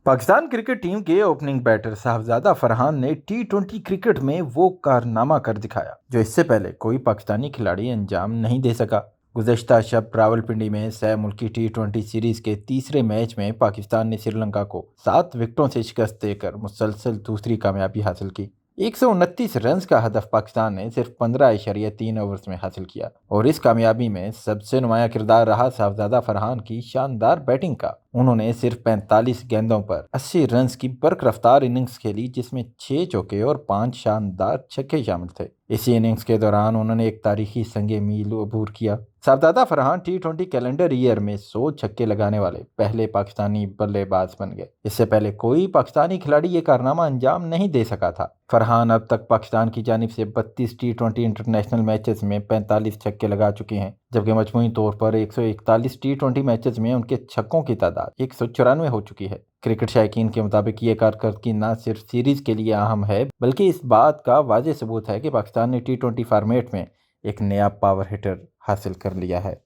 Pakistan cricket team کے opening better صاحبزادہ فرحان نے ٹی20 cricket میں وہ کارنامہ کر دکھایا جو اس سے پہلے کوئی پاکستانی کھلاڑی انجام نہیں دے سکا۔ گزشتہ شب راولپنڈی میں سہ ملکی ٹی20 سیریز کے تیسرے میچ میں پاکستان نے سری لنکا کو 7 وکٹوں سے شکست دے کر مسلسل دوسری کامیابی حاصل کی۔ 129 رنز کا ہدف پاکستان نے صرف 15.3 اوورز میں حاصل کیا، اور اس کامیابی میں سب سے نمایاں کردار رہا صاحبزادہ فرحان کی شاندار بیٹنگ کا۔ انہوں نے صرف 45 گیندوں پر 80 رنز کی برق رفتار اننگز کھیلی، جس میں 6 چوکے اور 5 شاندار چھکے شامل تھے۔ اسی اننگز کے دوران انہوں نے ایک تاریخی سنگ میل عبور کیا۔ صاحبزادہ فرحان ٹی20 کیلنڈر ایئر میں 100 چھکے لگانے والے پہلے پاکستانی بلے باز بن گئے۔ اس سے پہلے کوئی پاکستانی کھلاڑی یہ کارنامہ انجام نہیں دے سکا تھا۔ فرحان اب تک پاکستان کی جانب سے 32 ٹی20 انٹرنیشنل میچز میں 45 چھکے لگا چکے ہیں، جبکہ مجموعی طور پر 141 ٹی20 میچز میں ان کے چھکوں کی تعداد 194 ہو چکی ہے۔ کرکٹ شائقین کے مطابق یہ کارکردگی نہ صرف سیریز کے لیے اہم ہے، بلکہ اس بات کا واضح ثبوت ہے کہ پاکستان نے ٹی20 فارمیٹ میں ایک نیا پاور ہٹر حاصل کر لیا ہے۔